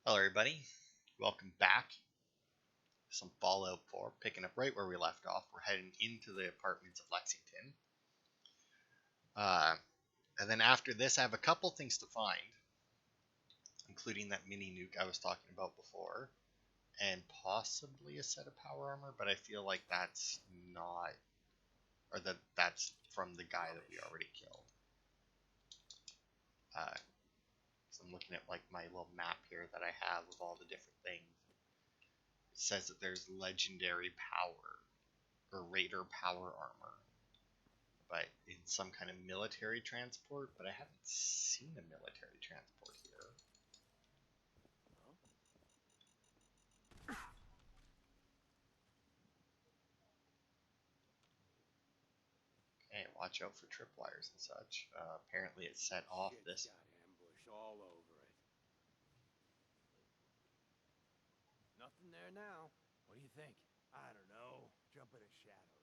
Hello everybody, welcome back. Some Fallout 4, picking up right where we left off. We're heading into the apartments of Lexington. And then after this I have a couple things to find, including that mini nuke I was talking about before, and possibly a set of power armor, but I feel like that's not, or that's from the guy that we already killed. So I'm looking at like my little map here that I have of all the different things. It says that there's legendary power or raider power armor, but in some kind of military transport, but I haven't seen a military transport here. Okay, watch out for tripwires and such. Apparently it set off this. Got ambush all over it. Nothing there now. What do you think? I don't know. Jump into shadows.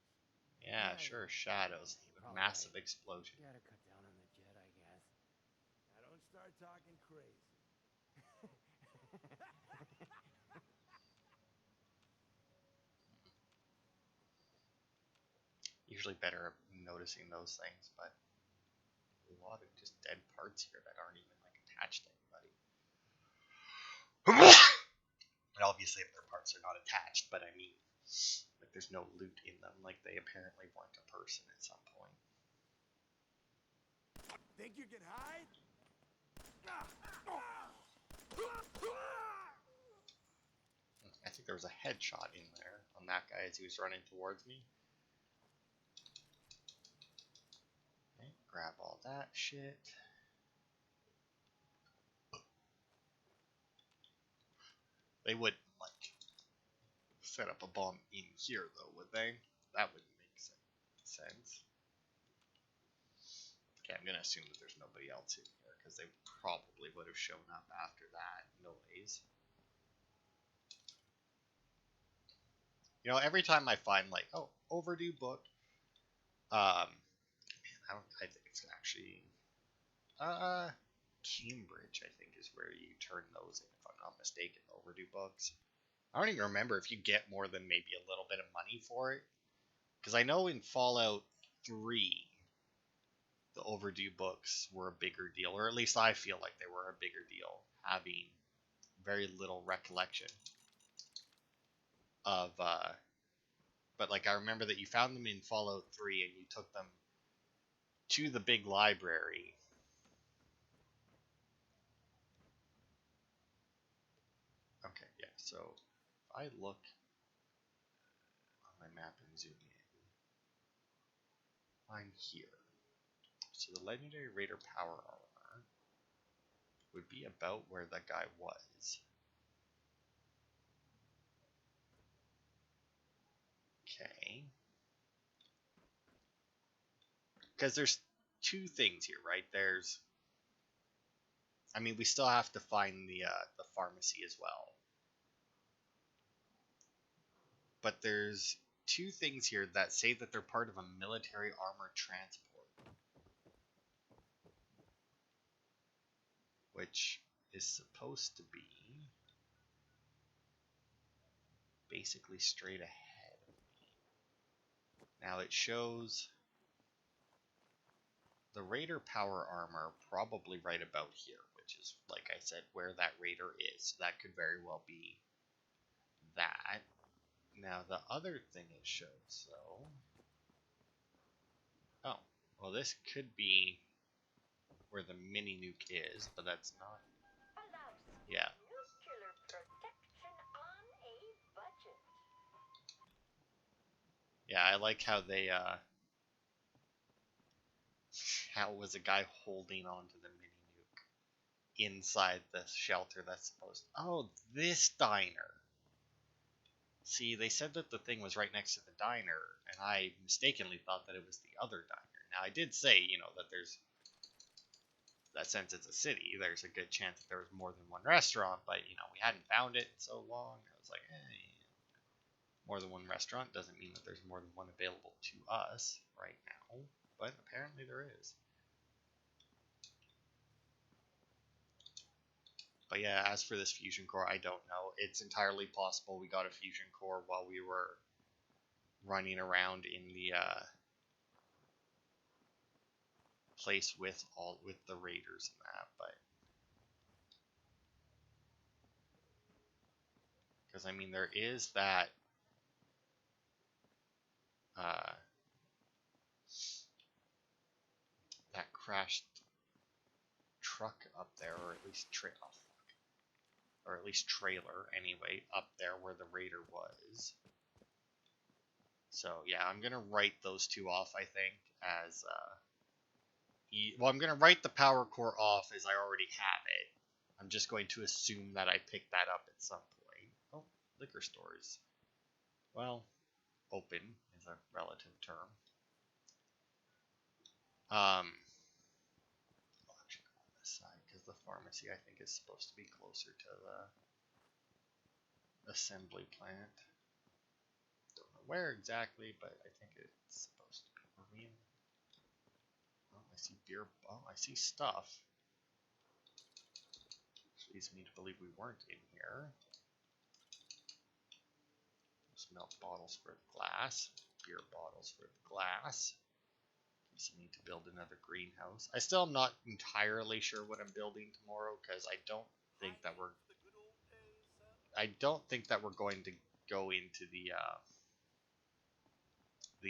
Yeah, sure, shadows. Massive explosion. Gotta cut down on the jet, I guess. Now don't start talking crazy. Usually better at noticing those things, but a lot of just dead parts here that aren't even like attached to anybody. And obviously if their parts are not attached, but I mean, like there's no loot in them, like they apparently weren't a person at some point. Think you can hide? I think there was a headshot in there on that guy as he was running towards me. Okay, grab all that shit. They wouldn't like set up a bomb in here though, would they? That wouldn't make sense. Okay, I'm gonna assume that there's nobody else in here because they probably would have shown up after that noise. You know, every time I find like, oh, overdue book, man, I think it's actually, Cambridge, I think, is where you turn those in, if I'm not mistaken, overdue books. I don't even remember if you get more than maybe a little bit of money for it, because I know in Fallout 3, the overdue books were a bigger deal, or at least I feel like they were a bigger deal, having very little recollection of, but like I remember that you found them in Fallout 3 and you took them to the big library. Okay, yeah, so if I look on my map and zoom in, I'm here. So the legendary raider power armor would be about where that guy was. Okay. Because there's two things here, right? There's, I mean, we still have to find the pharmacy as well. But there's two things here that say that they're part of a military armor transport, which is supposed to be basically straight ahead of me. Now it shows the raider power armor probably right about here, which is, like I said, where that raider is. So that could very well be that. Now the other thing it shows, though, oh, well, this could be where the mini nuke is, but that's not. Yeah. Yeah, I like how they, how it was a guy holding on to the mini nuke inside the shelter that's supposed to, oh, this diner. See, they said that the thing was right next to the diner, and I mistakenly thought that it was the other diner. Now, I did say, you know, that there's, that since it's a city, there's a good chance that there was more than one restaurant, but, you know, we hadn't found it in so long. I was like, more than one restaurant doesn't mean that there's more than one available to us right now, but apparently there is. But yeah, as for this fusion core, I don't know. It's entirely possible we got a fusion core while we were running around in the place with the raiders and that, but because I mean there is that that crashed truck up there, or at least trailer anyway, up there where the raider was. So yeah, I'm gonna write those two off, I think, as well, I'm gonna write the power core off as I already have it. I'm just going to assume that I picked that up at some point. Oh, liquor stores. Well, open is a relative term. I'll actually go on this side because the pharmacy I think is supposed to be closer to the assembly plant. Don't know where exactly, but I think it's supposed to be. Were we in? Oh, I see beer. Oh, I see stuff. Which leads me to believe we weren't in here. Those milk bottles for the glass. Beer bottles for the glass. So I need to build another greenhouse. I still am not entirely sure what I'm building tomorrow because I don't think that we're going to go into the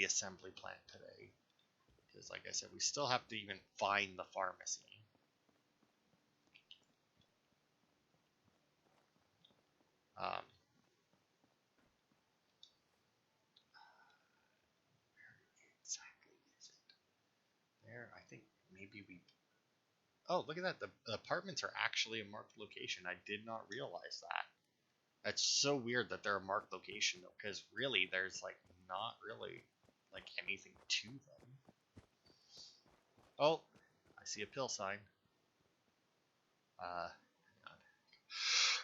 assembly plant today because, like I said, we still have to even find the pharmacy. Where exactly is it? There, I think maybe we. Oh, look at that! The apartments are actually a marked location. I did not realize that. That's so weird that they're a marked location though, because really there's like not really like anything to them. Oh, I see a pill sign.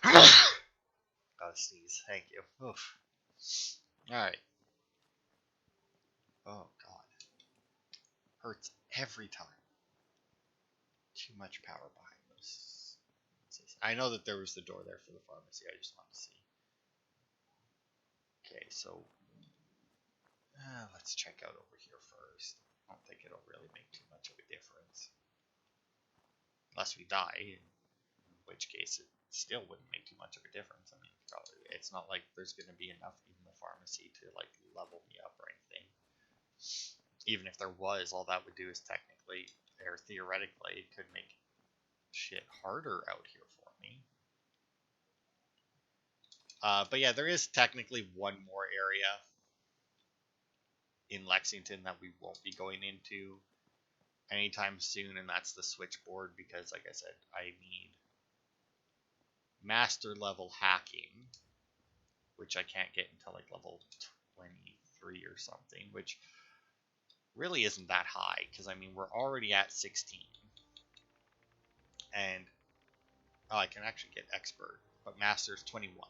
Hang on. Gotta sneeze. Thank you. Oof. All right. Oh God, hurts every time. Too much power behind those. I know that there was the door there for the pharmacy. I just want to see. Okay, so let's check out over here first. I don't think it'll really make too much of a difference. Unless we die, in which case it still wouldn't make too much of a difference. I mean, probably, it's not like there's going to be enough in the pharmacy to like level me up or anything. Even if there was, all that would do is technically, or theoretically, it could make shit harder out here for me. But yeah, there is technically one more area in Lexington that we won't be going into anytime soon, and that's the switchboard, because like I said, I need master level hacking, which I can't get until like level 23 or something, which really isn't that high, because I mean we're already at 16, and I can actually get expert, but master's 21.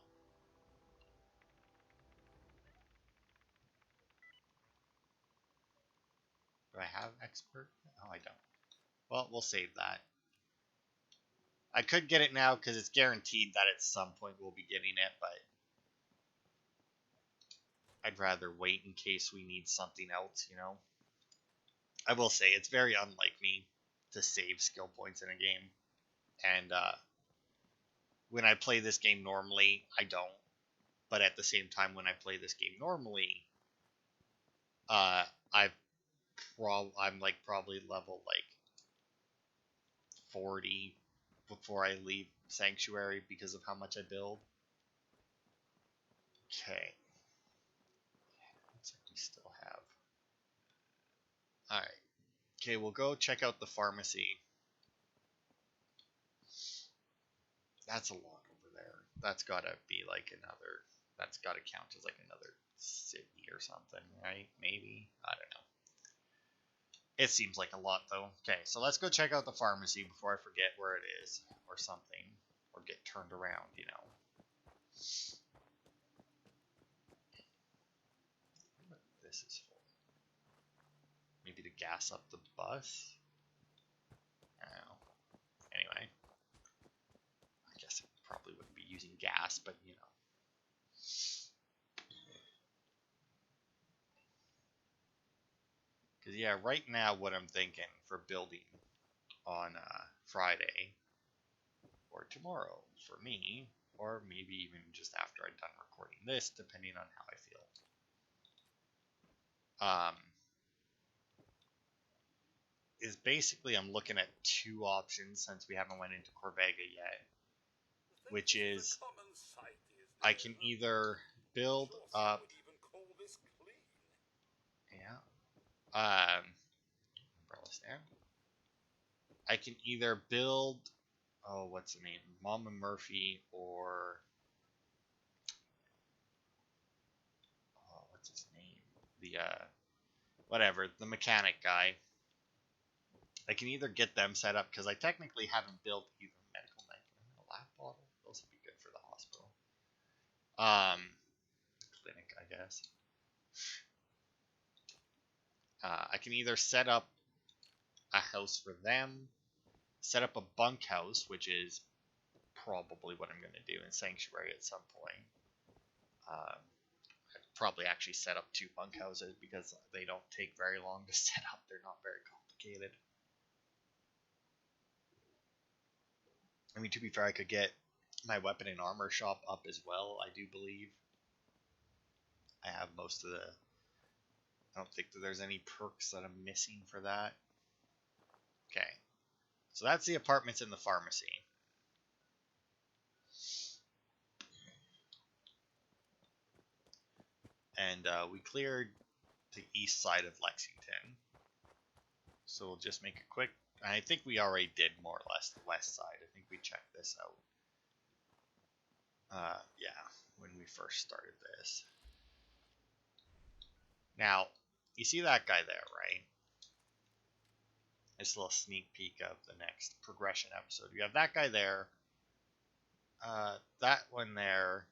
Do I have expert? Oh, I don't. Well, we'll save that. I could get it now because it's guaranteed that at some point we'll be getting it, but I'd rather wait in case we need something else, you know? I will say, it's very unlike me to save skill points in a game. And when I play this game normally, I don't. But at the same time, when I play this game normally, I'm like probably level like 40 before I leave Sanctuary because of how much I build. Okay. Looks like we still have. Alright. Okay, we'll go check out the pharmacy. That's a lot over there. That's gotta be like another. That's gotta count as like another city or something, right? Maybe? I don't know. It seems like a lot though. Okay, so let's go check out the pharmacy before I forget where it is or something. Or get turned around, you know. What this is for? Maybe to gas up the bus? I don't know. Anyway. I guess using gas, but you know. Because, yeah, right now what I'm thinking for building on Friday or tomorrow for me, or maybe even just after I'm done recording this, depending on how I feel, is basically I'm looking at two options since we haven't went into Corvega yet, which is I can either build up, umbrellas there. I can either build, oh, what's the name, Mama Murphy, or what's his name, the whatever, the mechanic guy. I can either get them set up because I technically haven't built either medical knife or a lab bottle. Those would be good for the hospital. Clinic, I guess. I can either set up a house for them, set up a bunkhouse, which is probably what I'm going to do in Sanctuary at some point. I'd probably actually set up two bunkhouses because they don't take very long to set up. They're not very complicated. I mean, to be fair, I could get my weapon and armor shop up as well, I do believe. I have most of the... I don't think that there's any perks that I'm missing for that. Okay. So that's the apartments and the pharmacy. And we cleared the east side of Lexington. So we'll just make a quick... I think we already did more or less the west side. I think we checked this out. Yeah, when we first started this. Now, you see that guy there, right? This little sneak peek of the next progression episode. You have that guy there, that one there,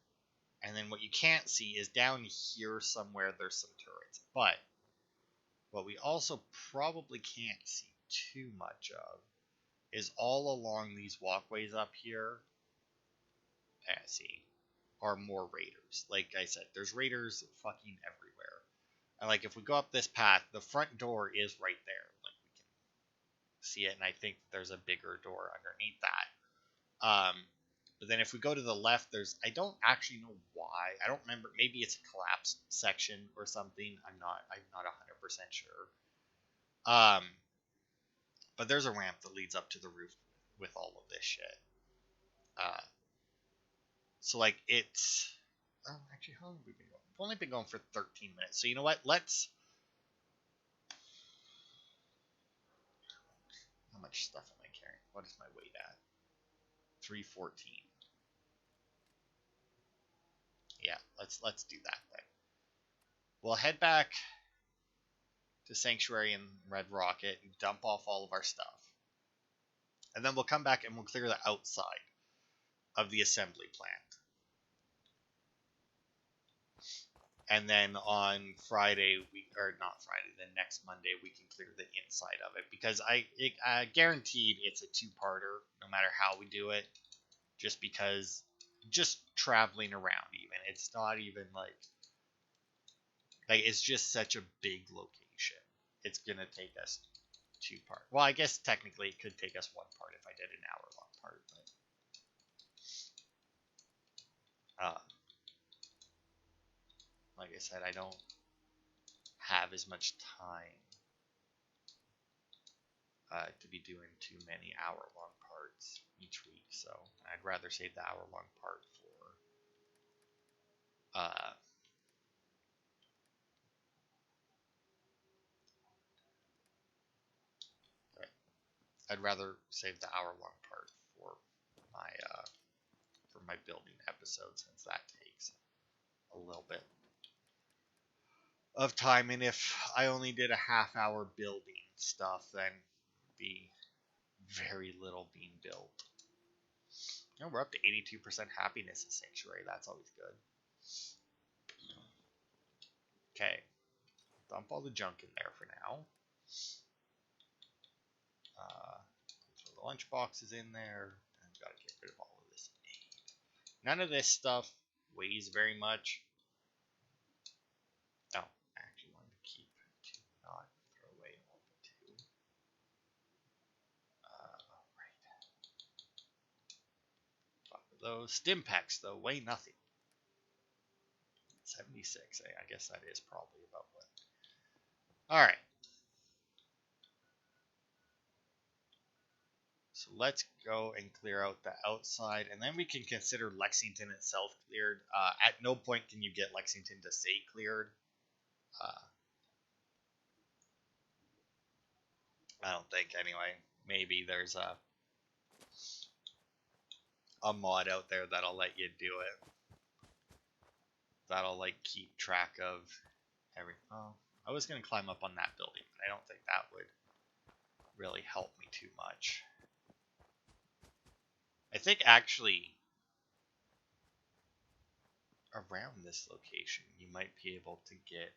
and then what you can't see is down here somewhere there's some turrets. But what we also probably can't see too much of is all along these walkways up here, see, are more raiders. Like I said, there's raiders fucking everywhere. And like if we go up this path, the front door is right there. Like we can see it, and I think there's a bigger door underneath that. But then if we go to the left, there's, I don't actually know why. I don't remember. Maybe it's a collapsed section or something. I'm not 100% sure. But there's a ramp that leads up to the roof with all of this shit. So like it's, oh, actually, how long have we been going? We've only been going for 13 minutes. So you know what? Let's, how much stuff am I carrying? What is my weight at? 314. Yeah, let's do that then. We'll head back to Sanctuary and Red Rocket and dump off all of our stuff. And then we'll come back and we'll clear the outside of the assembly plant. And then on Friday, or not Friday, then next Monday, we can clear the inside of it. Because I guaranteed it's a two-parter, no matter how we do it. Just because, just traveling around even. It's not even like it's just such a big location. It's going to take us two parts. Well, I guess technically it could take us one part if I did an hour-long part. But, like I said, I don't have as much time to be doing too many hour-long parts each week, so I'd rather save the hour-long part for I'd rather save the hour-long part for my building episode, since that takes a little bit of time. And if I only did a half-hour building stuff, then it'd be very little being built. You know, we're up to 82% happiness in Sanctuary. That's always good. Okay, dump all the junk in there for now. Throw the lunch boxes in there. I've got to get rid of all of this aid. None of this stuff weighs very much. Oh, I actually wanted to keep to not throw away all the two. Right. Fuck with those. Stim packs, though, weigh nothing. 76. I guess that is probably about what. Alright. So let's go and clear out the outside, and then we can consider Lexington itself cleared. At no point can you get Lexington to say cleared. I don't think, anyway. Maybe there's a mod out there that'll let you do it. That'll, like, keep track of everything. Oh, I was going to climb up on that building, but I don't think that would really help me too much. I think, actually, around this location, you might be able to get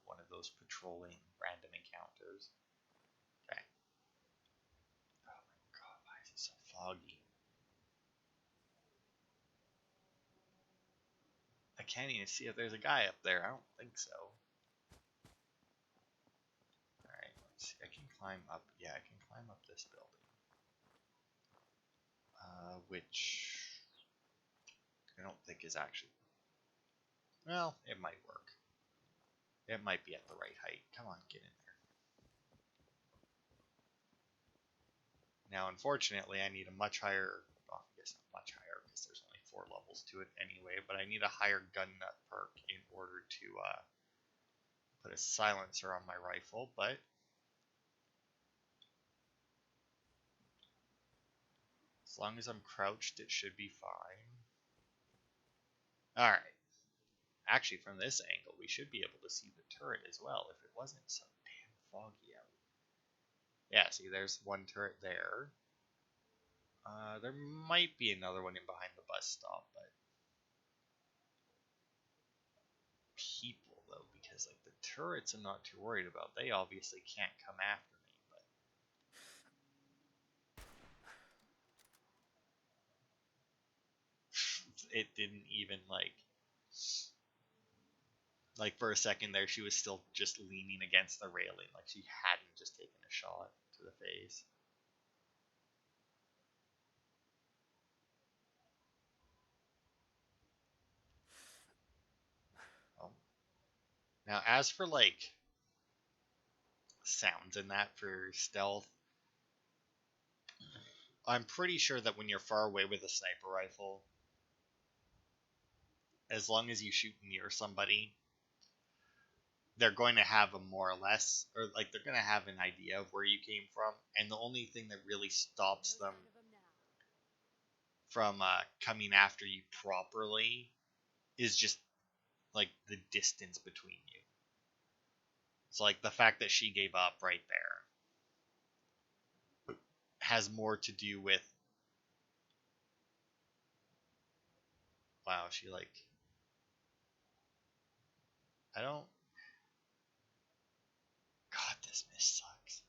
one of those patrolling random encounters. Okay. Oh my god, why is it so foggy? I can't even see if there's a guy up there. I don't think so. Alright, let's see. I can climb up. Yeah, I can climb up this building. Which I don't think is actually... Well, it might work. It might be at the right height. Come on, get in there. Now, unfortunately, I need a much higher... Well, I guess not much higher, because there's only 4 levels to it anyway, but I need a higher gun nut perk in order to put a silencer on my rifle, but... As long as I'm crouched, it should be fine. Alright. Actually, from this angle, we should be able to see the turret as well, if it wasn't so damn foggy out. Yeah, see, there's one turret there. There might be another one in behind the bus stop, but... People, though, because, like, the turrets I'm not too worried about. They obviously can't come after me, but... It didn't even, like, for a second there, she was still just leaning against the railing, like she hadn't just taken a shot to the face. Oh. Now, as for, like, sounds in that for stealth, I'm pretty sure that when you're far away with a sniper rifle, as long as you shoot near somebody, they're going to have a more or less, or like they're going to have an idea of where you came from, and the only thing that really stops them from coming after you properly is just like the distance between you. So like the fact that she gave up right there has more to do with, wow, she like, I don't, God, this mist sucks.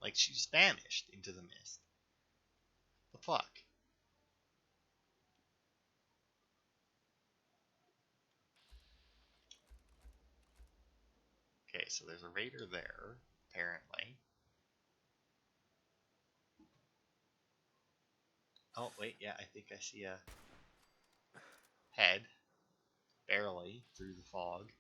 Like, she's vanished into the mist. The fuck? Okay, so there's a raider there, apparently. Oh, wait, yeah, I think I see a head, barely, through the fog.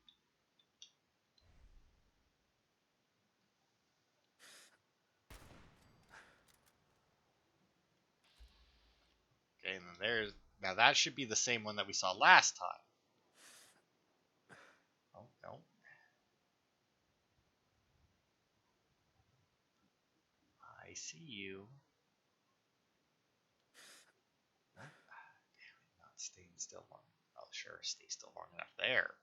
Okay, and then there's... Now that should be the same one that we saw last time. Oh, no. I see you. Oh, damn it, not staying still long. Oh, sure, stay still long enough there.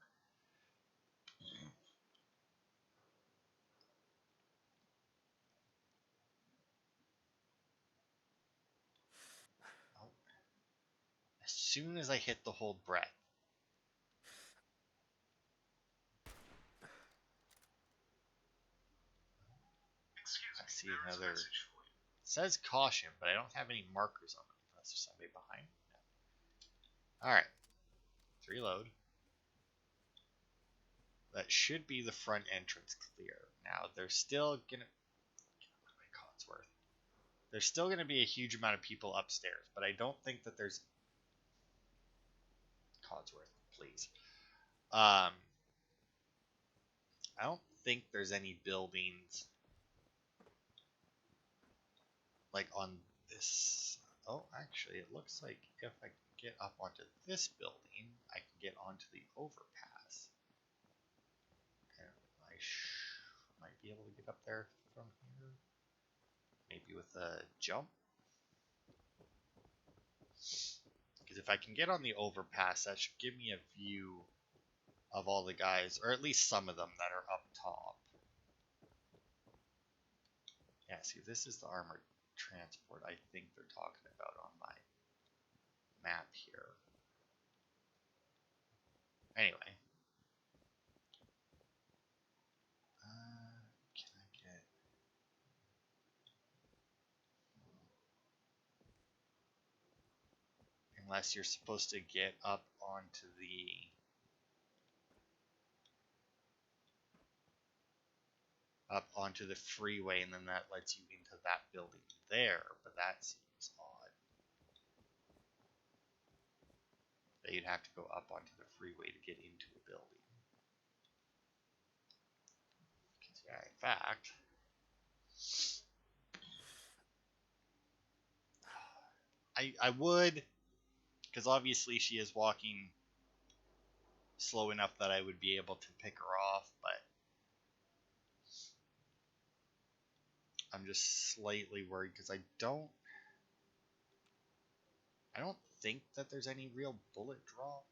Oh. As soon as I hit the hold breath. see another. It says caution, but I don't have any markers on them. Unless there's somebody behind me. No. Alright. Reload. That should be the front entrance clear. Now, there's still gonna... What do I call it's worth? There's still gonna be a huge amount of people upstairs, but I don't think that there's... Codsworth, please. I don't think there's any buildings like on this. Oh, actually, it looks like if I get up onto this building, I can get onto the overpass. And I might be able to get up there from here. Maybe with a jump. Because if I can get on the overpass, that should give me a view of all the guys, or at least some of them that are up top. Yeah, see, this is the armored transport I think they're talking about on my map here. Anyway. Can I get... Unless you're supposed to get up onto the... freeway, and then that lets you into that building there, but that seems odd. That you'd have to go up onto the freeway to get into a building. Because, yeah, in fact... I would, because obviously she is walking slow enough that I would be able to pick her off, but I'm just slightly worried because I don't think that there's any real bullet drop.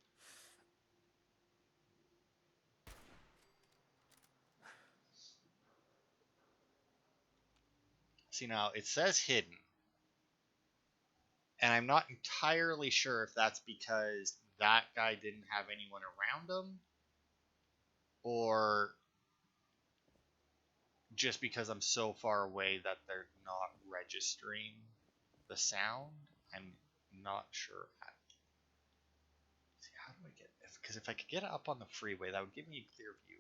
See, now it says hidden, and I'm not entirely sure if that's because that guy didn't have anyone around him, or just because I'm so far away that they're not registering the sound. I'm not sure. See, how do I get... Because if I could get up on the freeway, that would give me a clear view.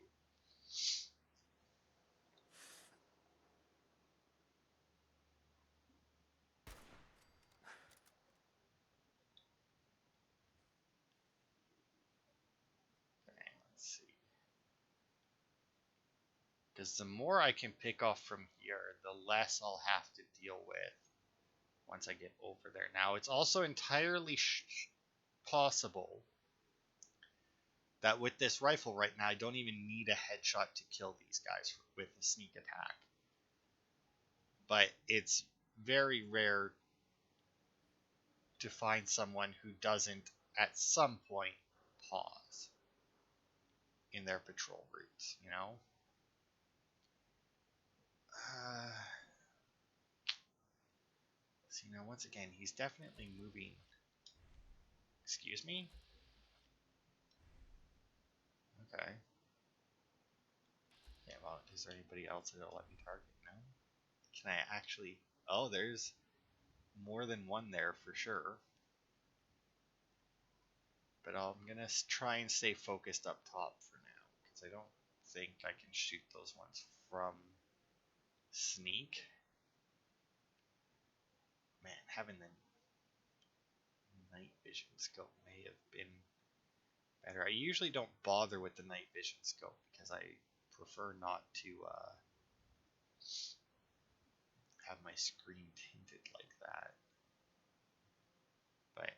Because the more I can pick off from here, the less I'll have to deal with once I get over there. Now, it's also entirely possible that with this rifle right now, I don't even need a headshot to kill these guys with a sneak attack. But it's very rare to find someone who doesn't, at some point, pause in their patrol routes, you know? See, now once again, he's definitely moving. Excuse me? Okay. Yeah, well, is there anybody else that'll let me target? No? Can I actually... Oh, there's more than one there for sure. But I'm gonna try and stay focused up top for now, because I don't think I can shoot those ones from sneak. Man, having the night vision scope may have been better. I usually don't bother with the night vision scope because I prefer not to have my screen tinted like that. But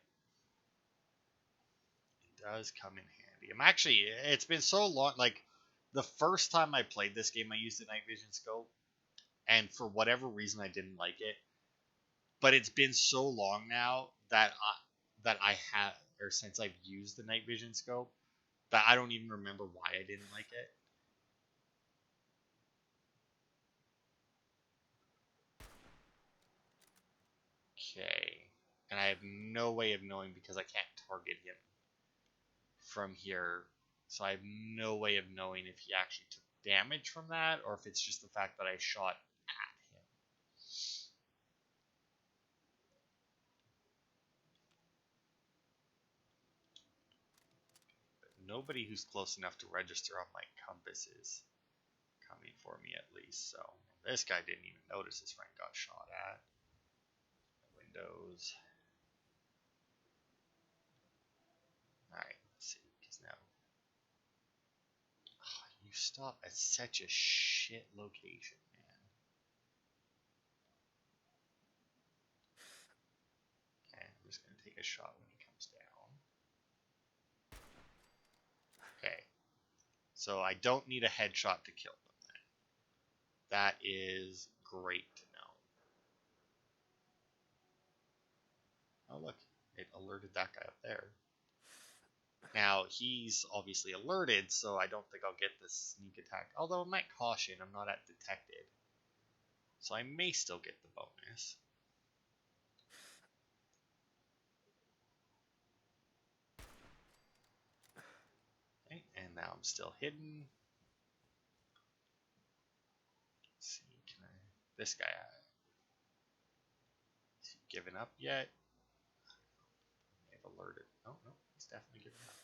it does come in handy. I'm actually, it's been so long, like the first time I played this game I used the night vision scope, and for whatever reason I didn't like it. But it's been so long now that I have, or since I've used the night vision scope, that I don't even remember why I didn't like it. Okay. And I have no way of knowing because I can't target him from here. So I have no way of knowing if he actually took damage from that or if it's just the fact that I shot at him. nobody who's close enough to register on my compass is coming for me at least. So this guy didn't even notice his friend got shot at. Windows. Alright, let's see. Because now. Oh, you stop at such a shit location, man. Okay, I'm just going to take a shot when he comes down. Okay. So I don't need a headshot to kill them then. That is great to know. Oh, look. It alerted that guy up there. Now, he's obviously alerted, so I don't think I'll get this sneak attack. Although, I'm at caution, I'm not at detected. So I may still get the bonus. Okay, and now I'm still hidden. Let's see, can I... This guy, is he given up yet? I may have alerted. Oh, no, he's definitely given up.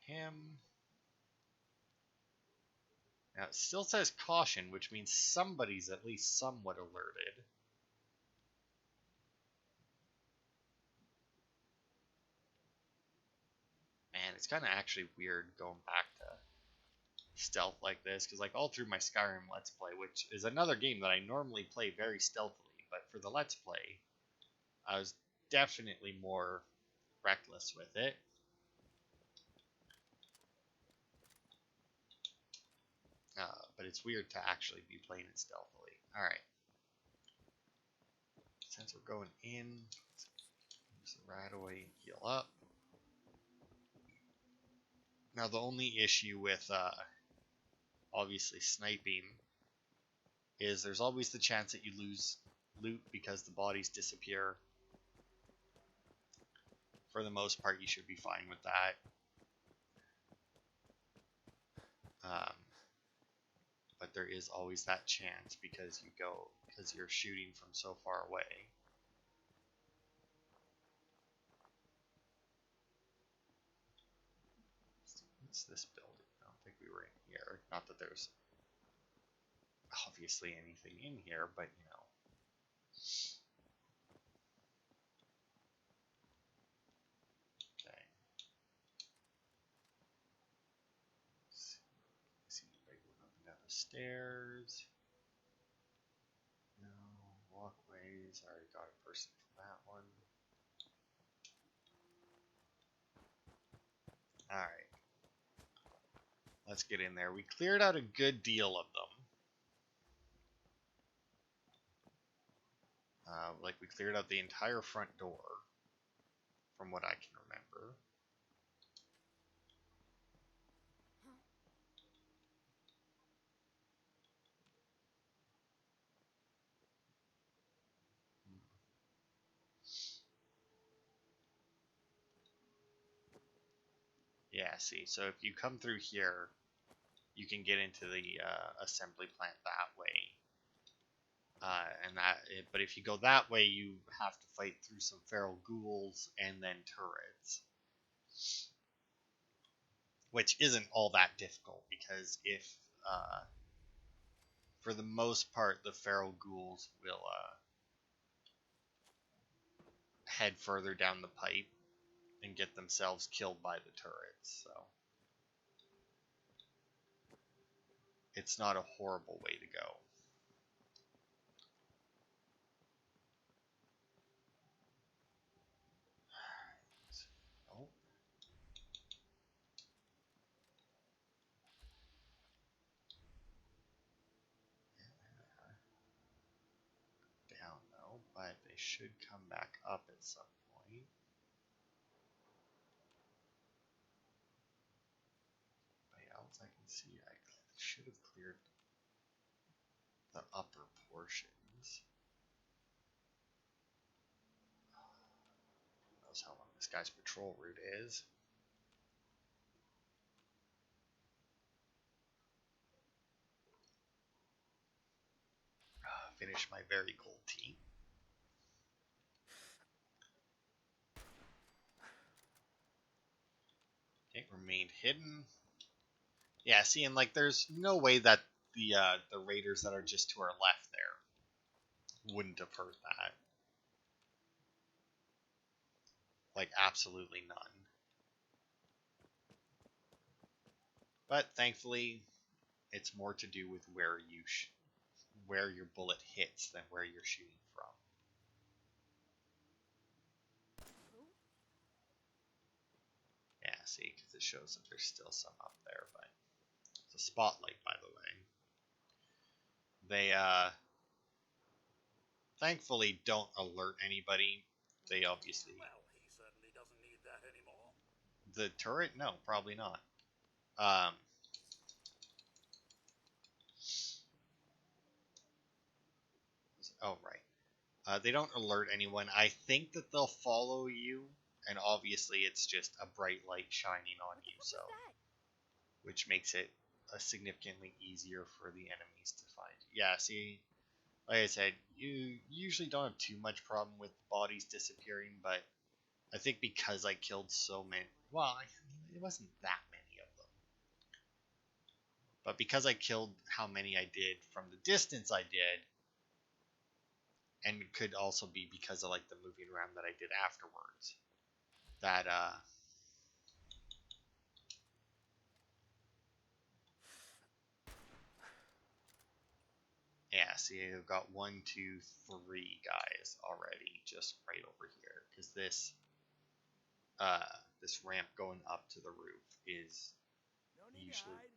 Him... Now, it still says caution, which means somebody's at least somewhat alerted. Man, it's kind of actually weird going back to stealth like this, because like all through my Skyrim Let's Play, which is another game that I normally play very stealthily, but for the Let's Play, I was definitely more reckless with it. But it's weird to actually be playing it stealthily. Alright. Since we're going in, use the right away, heal up. Now the only issue with obviously sniping is there's always the chance that you lose loot because the bodies disappear. For the most part, you should be fine with that. But there is always that chance because you're shooting from so far away. What's this building? I don't think we were in here. Not that there's obviously anything in here, but you know. Okay. See anybody going up and down the stairs? No. Walkways. I already got a person from that one. Alright. Let's get in there. We cleared out a good deal of them. Like we cleared out the entire front door, from what I can remember. Yeah, see, so if you come through here, you can get into the assembly plant that way. But if you go that way, you have to fight through some feral ghouls and then turrets, which isn't all that difficult because if, for the most part, the feral ghouls will head further down the pipe and get themselves killed by the turrets. So it's not a horrible way to go. Oh. Down though, but they should come back up at some point. By else I can see, I should have cleared the upper portions. Who knows how long this guy's patrol route is. Finish my very cold tea. It remained hidden. Yeah, see, and like, there's no way that the raiders that are just to our left there wouldn't have heard that. Like, absolutely none. But thankfully, it's more to do with where where your bullet hits than where you're shooting from. Yeah, see, because it shows that there's still some up there, but it's a spotlight, by the way. They thankfully don't alert anybody. They obviously. Well, he certainly doesn't need that anymore. The turret? No, probably not. Um, oh, right. They don't alert anyone. I think that they'll follow you, and obviously it's just a bright light shining on you, so which makes it significantly easier for the enemies to find. Yeah, see, like I said, you usually don't have too much problem with bodies disappearing, but I think because I killed so many, well, I mean, it wasn't that many of them, but because I killed how many I did from the distance I did, and it could also be because of like the moving around that I did afterwards, that yeah, see, I've got 1, 2, 3 guys already just right over here, because this ramp going up to the roof is No need usually to hide.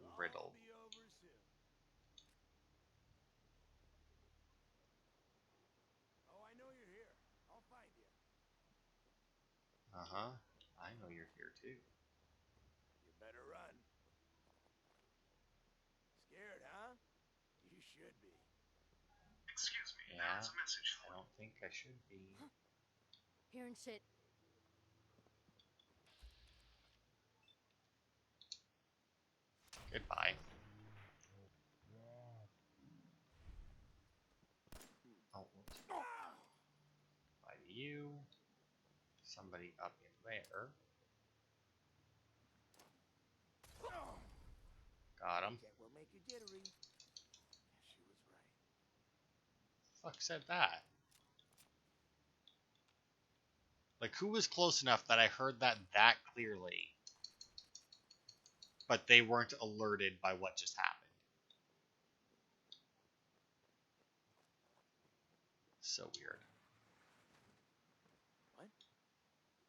It'll riddled. all be over soon. Oh, I know you're here. I'll find you. Uh-huh. I know you're here too. You better run. Scared, huh? You should be. Excuse me, Yeah, there is a message I for you. don't think I should be. Hearing shit. Goodbye. Oh, whoops. Goodbye to you. Somebody up in there. Got him. Jet will make you jittery. Yeah, she was right. Fuck said that? Like, who was close enough that I heard that clearly, but they weren't alerted by what just happened? So weird. What?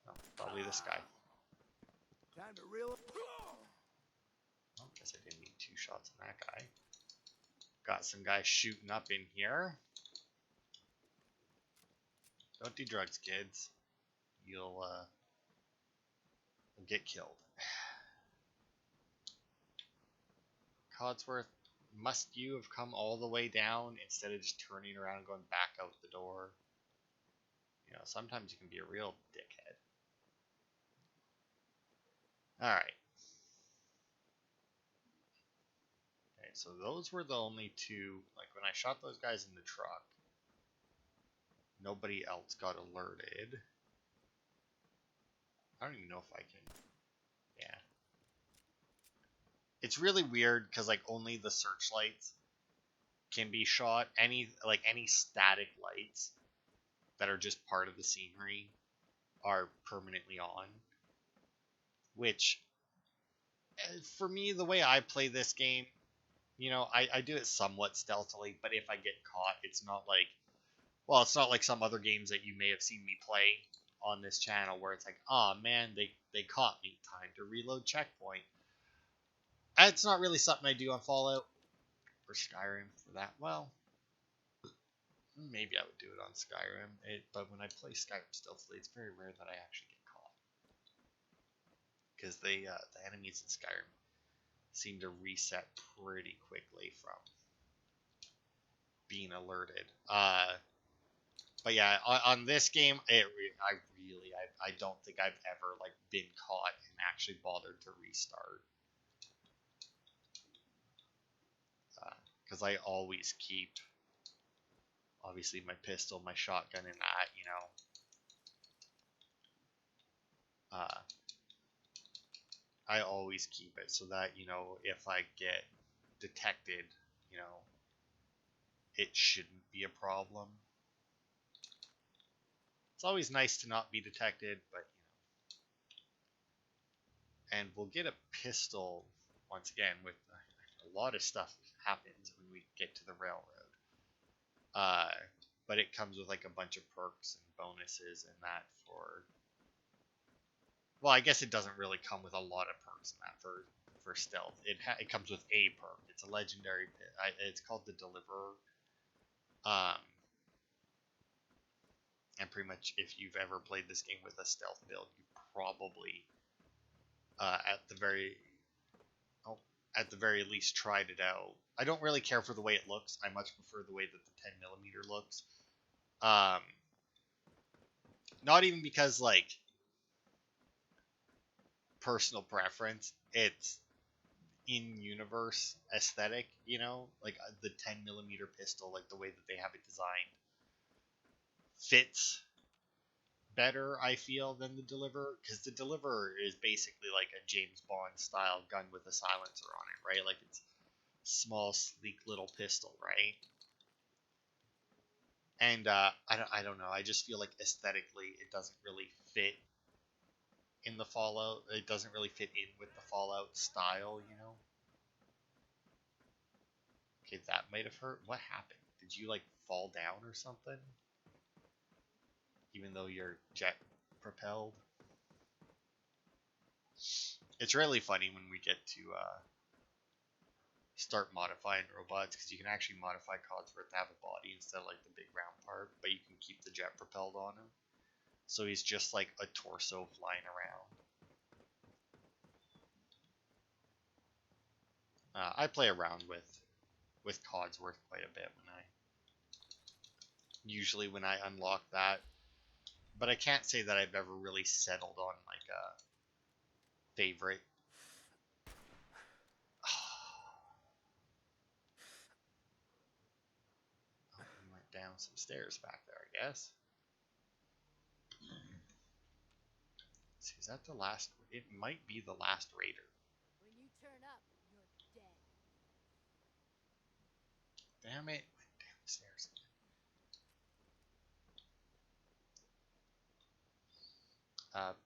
Oh, probably this guy. Time to reel. Oh, guess I didn't need 2 shots on that guy. Got some guys shooting up in here. Don't do drugs, kids. You'll get killed. Codsworth, must you have come all the way down instead of just turning around and going back out the door? You know, sometimes you can be a real dickhead. Alright. Okay, so those were the only 2. Like, when I shot those guys in the truck, nobody else got alerted. I don't even know if I can... Yeah. It's really weird, because, like, only the searchlights can be shot. Any static lights that are just part of the scenery are permanently on. Which, for me, the way I play this game, you know, I do it somewhat stealthily, but if I get caught, it's not like... Well, it's not like some other games that you may have seen me play on this channel where it's like, oh man, they caught me, time to reload checkpoint. It's not really something I do on Fallout or Skyrim for that. Well, maybe I would do it on Skyrim, but when I play Skyrim stealthily, it's very rare that I actually get caught. Because the enemies in Skyrim seem to reset pretty quickly from being alerted. But yeah, on this game, I don't think I've ever like been caught and actually bothered to restart. Because I always keep, obviously, my pistol, my shotgun, and that, you know. I always keep it so that, you know, if I get detected, you know, it shouldn't be a problem. It's always nice to not be detected, but, you know. And we'll get a pistol once again with a lot of stuff happens when we get to the railroad. But it comes with like a bunch of perks and bonuses and that for. Well, I guess it doesn't really come with a lot of perks in that for stealth. It comes with a perk. It's a legendary. It's called the Deliverer. And pretty much if you've ever played this game with a stealth build, you probably at the very least tried it out. I don't really care for the way it looks. I much prefer the way that the 10mm looks. Not even because like personal preference. It's in-universe aesthetic, you know, like the 10mm pistol, like the way that they have it designed, fits better, I feel, than the Deliverer, because the Deliverer is basically like a James Bond style gun with a silencer on it, right? Like it's small, sleek little pistol, right? And I don't know. I just feel like aesthetically, it doesn't really fit in the Fallout. It doesn't really fit in with the Fallout style, you know. Okay, that might have hurt. What happened? Did you like fall down or something? Even though you're jet propelled. It's really funny when we get to start modifying robots, because you can actually modify Codsworth to have a body instead of like the big round part, but you can keep the jet propelled on him. So he's just like a torso flying around. I play around with Codsworth quite a bit when I unlock that, but I can't say that I've ever really settled on like a favorite. Oh, we went down some stairs back there, I guess. See, is that the last? It might be the last raider. When you turn up, you're dead. Damn it! Went downstairs again.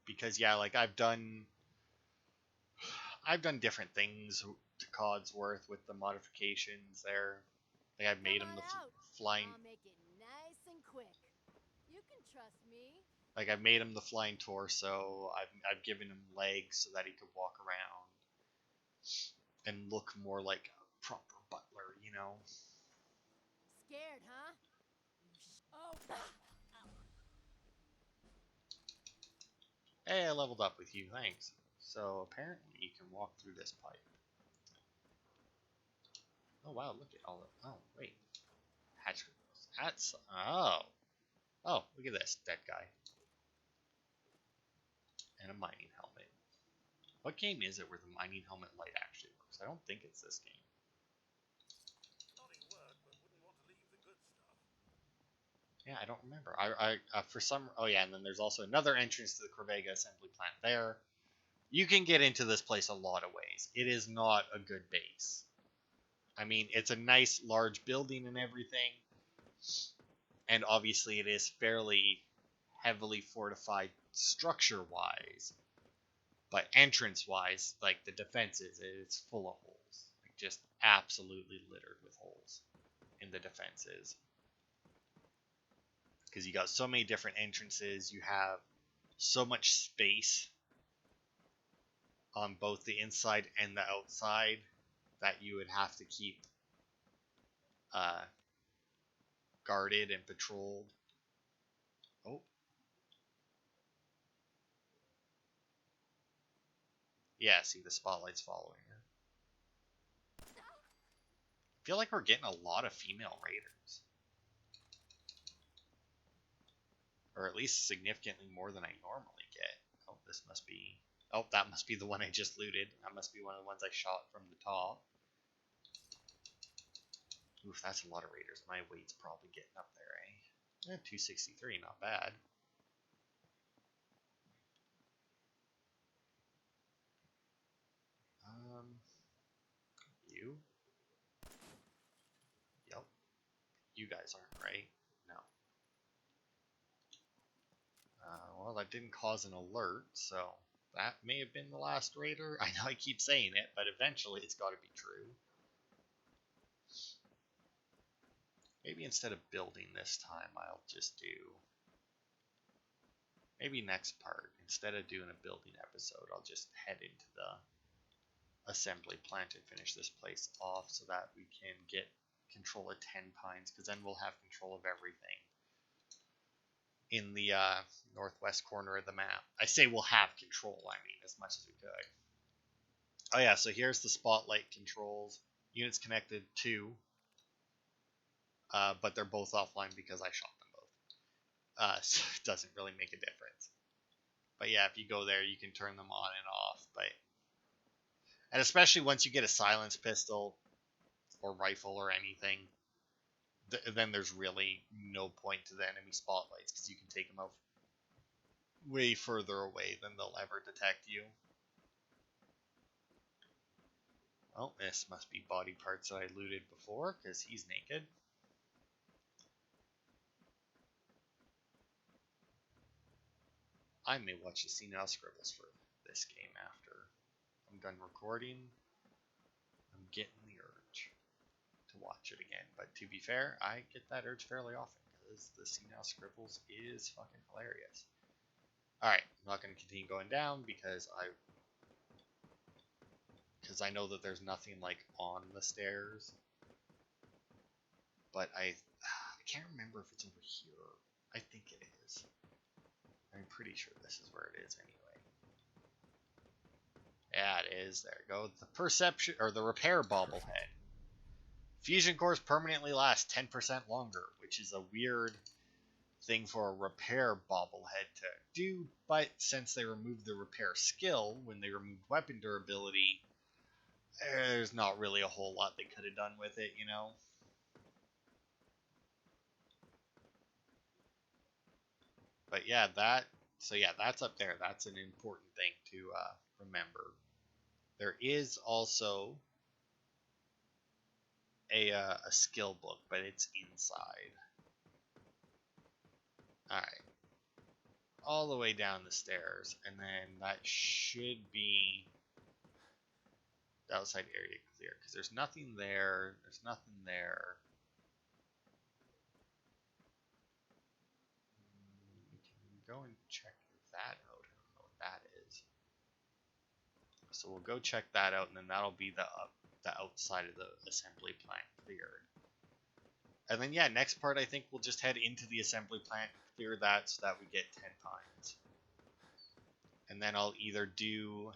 Because yeah, like I've done different things to Codsworth with the modifications there. Like I've made him the flying. I'll make it nice and quick. You can trust me. Like I've made him the flying torso. I've given him legs so that he could walk around and look more like a proper butler, you know. Scared, huh? Oh. Hey, I leveled up with you, thanks. So apparently you can walk through this pipe. Oh wow, look at all the. Oh wait, hatch. That's oh look at this dead guy and a mining helmet. What game is it where the mining helmet light actually works? I don't think it's this game. Yeah, I don't remember. I for some. Oh yeah, and then there's also another entrance to the Corvega Assembly Plant there. You can get into this place a lot of ways. It is not a good base. I mean, it's a nice large building and everything, and obviously it is fairly heavily fortified structure-wise, but entrance-wise, like the defenses, it's full of holes. Like just absolutely littered with holes in the defenses. Because you got so many different entrances, you have so much space on both the inside and the outside that you would have to keep guarded and patrolled. Oh. Yeah, see, the spotlight's following her. I feel like we're getting a lot of female raiders. Or at least significantly more than I normally get. Oh, this must be... Oh, that must be the one I just looted. That must be one of the ones I shot from the top. Oof, that's a lot of raiders. My weight's probably getting up there, eh? 263, not bad. You guys aren't, right? No. Well, that didn't cause an alert, so that may have been the last raider. I know I keep saying it, but eventually it's got to be true. Maybe instead of building this time, I'll just do... Maybe next part, instead of doing a building episode, I'll just head into the assembly plant and finish this place off so that we can get control of 10 Pines, because then we'll have control of everything in the northwest corner of the map. I say we'll have control, I mean, as much as we could. Oh yeah, so here's the spotlight controls. Units connected to, but they're both offline because I shot them both. So it doesn't really make a difference. But yeah, if you go there, you can turn them on and off. And especially once you get a silence pistol or rifle or anything, then there's really no point to the enemy spotlights because you can take them out way further away than they'll ever detect you. Oh, this must be body parts that I looted before because he's naked. I may watch the senile scribbles for this game after I'm done recording. I'm getting the urge to watch it again, but to be fair, I get that urge fairly often because the senile scribbles is fucking hilarious. Alright, I'm not going to continue going down because I know that there's nothing like on the stairs, but I can't remember if it's over here. I think it is. I'm pretty sure this is where it is anyway. Yeah, it is. There we go. The perception or the repair bobblehead. Fusion cores permanently last 10% longer, which is a weird thing for a repair bobblehead to do, but since they removed the repair skill when they removed weapon durability, there's not really a whole lot they could have done with it, you know? But yeah, that's up there. That's an important thing to remember. There is also a skill book, but it's inside. Alright. All the way down the stairs, and then that should be the outside area clear, because there's nothing there, there's nothing there. We can go and check that out. I don't know what that is. So we'll go check that out, and then that'll be the outside of the assembly plant cleared. And then yeah, next part I think we'll just head into the assembly plant, clear that so that we get 10 Pines. And then I'll either do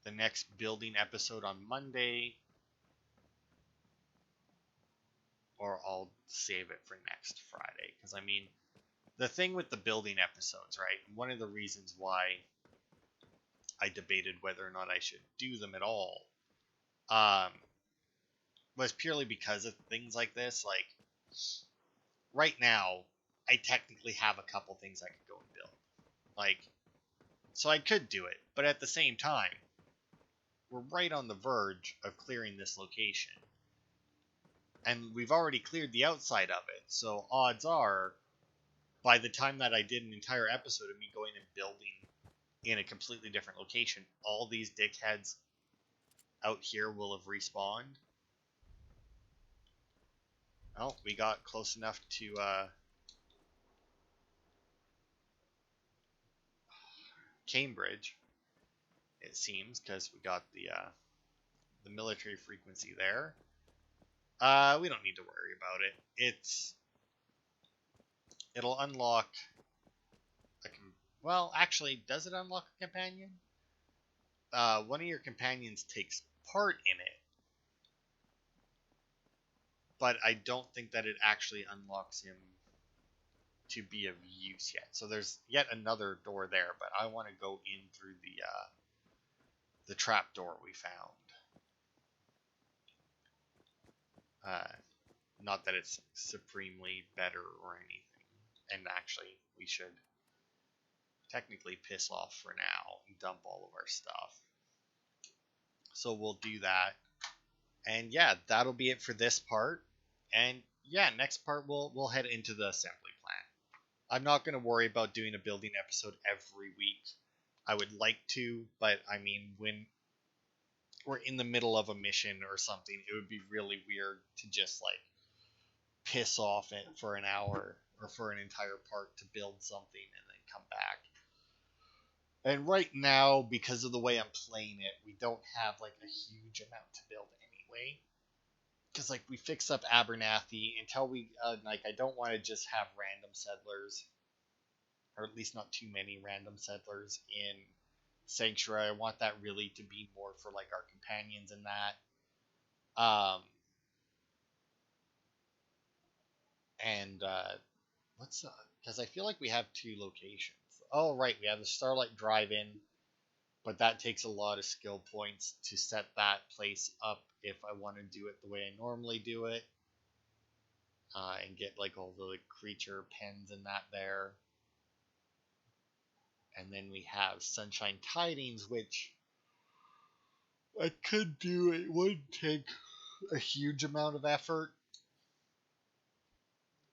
the next building episode on Monday, or I'll save it for next Friday. Because I mean, the thing with the building episodes, right? One of the reasons why I debated whether or not I should do them at all was purely because of things like this. Like, right now, I technically have a couple things I could go and build. Like, so I could do it, but at the same time, we're right on the verge of clearing this location. And we've already cleared the outside of it, so odds are, by the time that I did an entire episode of me going and building in a completely different location, all these dickheads out here will have respawned. Oh, we got close enough to Cambridge, it seems, because we got the military frequency there. We don't need to worry about it. It'll unlock well, actually, does it unlock a companion? One of your companions takes part in it, but I don't think that it actually unlocks him to be of use yet. So there's yet another door there, but I want to go in through the trap door we found. Not that it's supremely better or anything, and actually we should technically piss off for now and dump all of our stuff. So we'll do that. And yeah, that'll be it for this part. And yeah, next part we'll head into the assembly plant. I'm not going to worry about doing a building episode every week. I would like to, but I mean, when we're in the middle of a mission or something, it would be really weird to just like piss off it for an hour or for an entire part to build something and then come back. And right now, because of the way I'm playing it, we don't have like a huge amount to build anyway. Because like we fix up Abernathy until we like I don't want to just have random settlers, or at least not too many random settlers in Sanctuary. I want that really to be more for like our companions and that. And what's because I feel like we have two locations. Oh right, we have the Starlight Drive-In, but that takes a lot of skill points to set that place up if I want to do it the way I normally do it, and get like all the creature pens and that there. And then we have Sunshine Tidings, which I could do. It would take a huge amount of effort,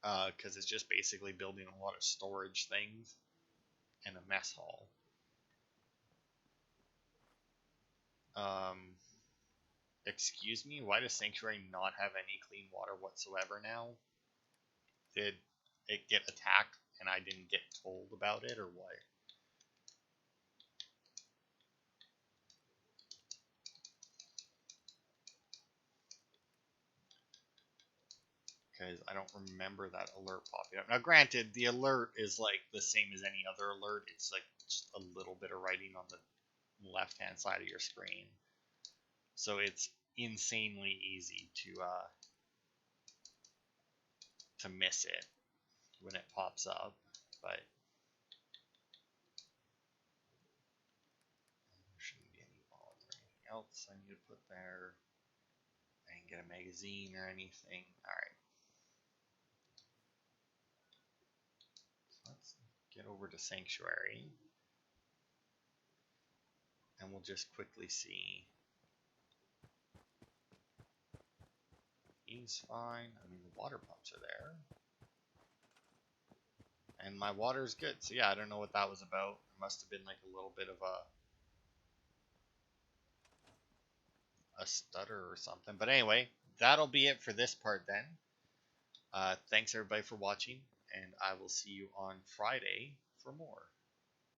because it's just basically building a lot of storage things and a mess hall. Excuse me, why does Sanctuary not have any clean water whatsoever now? Did it get attacked and I didn't get told about it, or what? Because I don't remember that alert popping up. Now, granted, the alert is like the same as any other alert. It's like just a little bit of writing on the left-hand side of your screen. So it's insanely easy to miss it when it pops up. But there shouldn't be any bombs or anything else I need to put there. I didn't get a magazine or anything. Alright. So let's get over to Sanctuary. And we'll just quickly see. He's fine. I mean, the water pumps are there. And my water is good. So yeah, I don't know what that was about. It must have been like a little bit of a stutter or something. But anyway, that'll be it for this part then. Thanks everybody for watching, and I will see you on Friday for more.